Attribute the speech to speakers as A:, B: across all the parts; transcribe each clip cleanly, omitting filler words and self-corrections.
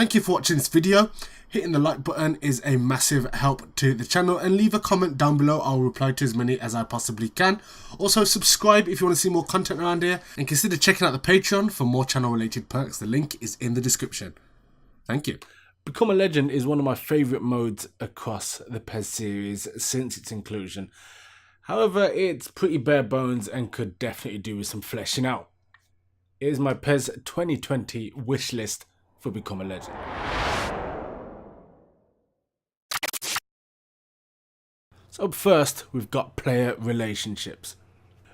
A: Thank you for watching this video. Hitting the like button is a massive help to the channel, and leave a comment down below. I'll reply to as many as I possibly can. Also subscribe if you want to see more content around here, and consider checking out the Patreon for more channel related perks. The link is in the description. Thank you.
B: Become a Legend is one of my favourite modes across the PES series since its inclusion. However, it's pretty bare bones and could definitely do with some fleshing out. Here's my PES2020 wish list for Become a Legend. So up first, we've got player relationships.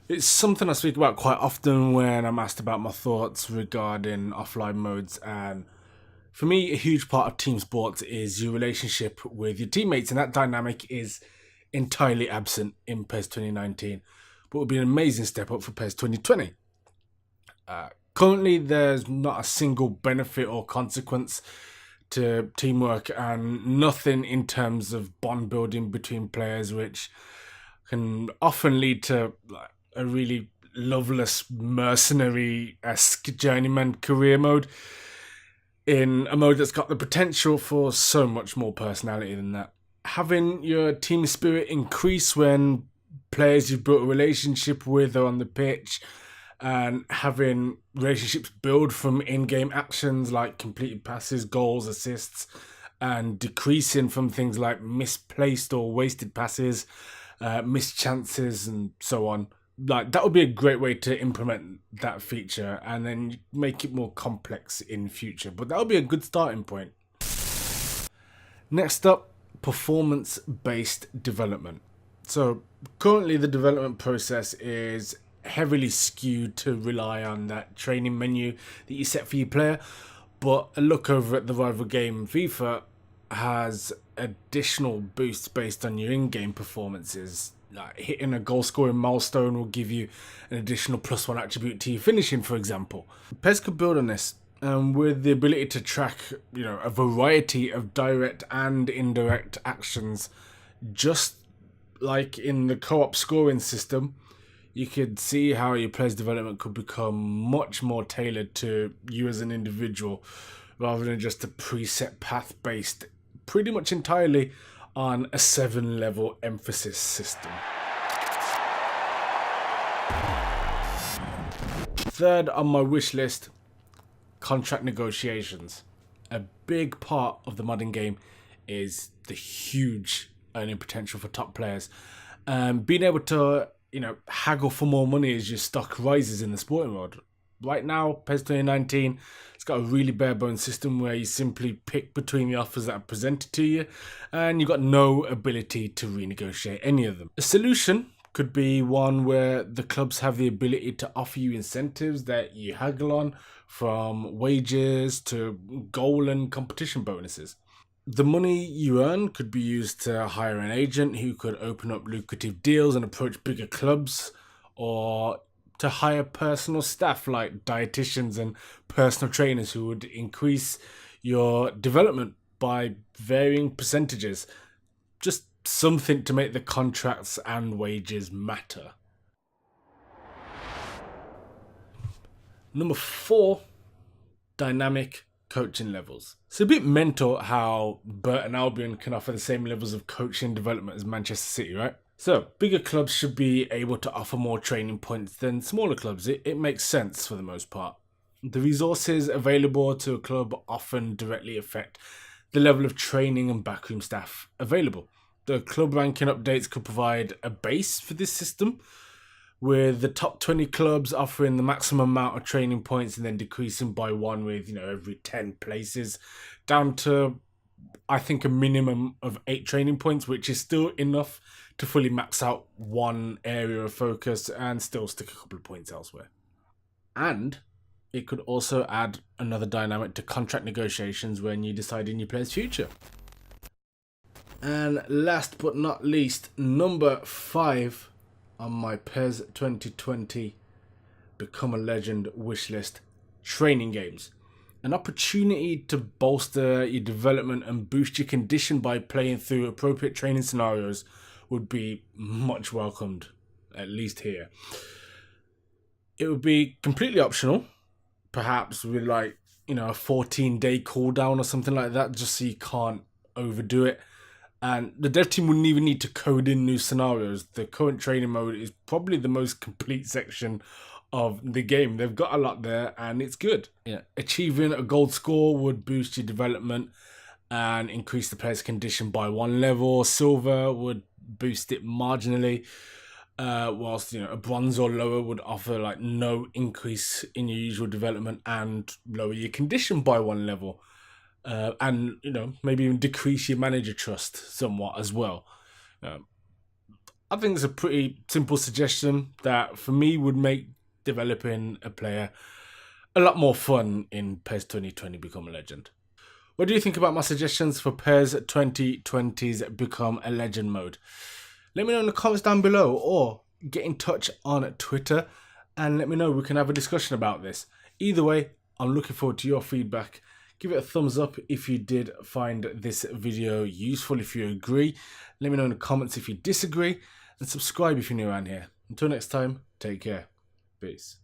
B: It's something I speak about quite often when I'm asked about my thoughts regarding offline modes, and for me, a huge part of team sports is your relationship with your teammates, and that dynamic is entirely absent in PES 2019, but would be an amazing step up for PES 2020. Currently, there's not a single benefit or consequence to teamwork, and nothing in terms of bond building between players, which can often lead to a really loveless mercenary-esque journeyman career mode, in a mode that's got the potential for so much more personality than that. Having your team spirit increase when players you've built a relationship with are on the pitch, and having relationships build from in-game actions like completed passes, goals, assists, and decreasing from things like misplaced or wasted passes, missed chances, and so on. That would be a great way to implement that feature and then make it more complex in future. But that would be a good starting point. Next up, performance-based development. So currently the development process is heavily skewed to rely on that training menu that you set for your player. But a look over at the rival game FIFA has additional boosts based on your in-game performances. Like hitting a goal scoring milestone will give you an additional +1 attribute to your finishing, for example. PES could build on this, with the ability to track, a variety of direct and indirect actions. Just like in the co-op scoring system, you could see how your player's development could become much more tailored to you as an individual, rather than just a preset path based pretty much entirely on a 7-level emphasis system. Third on my wish list, contract negotiations. A big part of the modern game is the huge earning potential for top players. Being able to, haggle for more money as your stock rises in the sporting world. Right now, PES 2019, it's got a really bare bones system where you simply pick between the offers that are presented to you, and you've got no ability to renegotiate any of them. A solution could be one where the clubs have the ability to offer you incentives that you haggle on, from wages to goal and competition bonuses. The money you earn could be used to hire an agent who could open up lucrative deals and approach bigger clubs, or to hire personal staff like dietitians and personal trainers who would increase your development by varying percentages. Just something to make the contracts and wages matter. Number 4, dynamic coaching levels. It's a bit mental how Burton Albion can offer the same levels of coaching development as Manchester City, right? So, bigger clubs should be able to offer more training points than smaller clubs. It makes sense for the most part. The resources available to a club often directly affect the level of training and backroom staff available. The club ranking updates could provide a base for this system, with the top 20 clubs offering the maximum amount of training points and then decreasing by 1 with, every 10 places, down to, I think, a minimum of 8 training points, which is still enough to fully max out one area of focus and still stick a couple of points elsewhere. And it could also add another dynamic to contract negotiations when you decide in your player's future. And last but not least, number 5 on my PES 2020 Become a Legend wishlist, training games. An opportunity to bolster your development and boost your condition by playing through appropriate training scenarios would be much welcomed, at least here. It would be completely optional, perhaps with a 14-day cooldown or something like that, just so you can't overdo it. And the dev team wouldn't even need to code in new scenarios. The current training mode is probably the most complete section of the game. They've got a lot there and it's good. Yeah. Achieving a gold score would boost your development and increase the player's condition by 1 level. Silver would boost it marginally. Whilst a bronze or lower would offer like no increase in your usual development and lower your condition by 1 level. And maybe even decrease your manager trust somewhat as well. I think it's a pretty simple suggestion that for me would make developing a player a lot more fun in PES 2020 Become a Legend. What do you think about my suggestions for PES 2020's Become a Legend mode? Let me know in the comments down below, or get in touch on Twitter and let me know. We can have a discussion about this. Either way, I'm looking forward to your feedback. Give it a thumbs up if you did find this video useful, if you agree. Let me know in the comments if you disagree, and subscribe if you're new around here. Until next time, take care. Peace.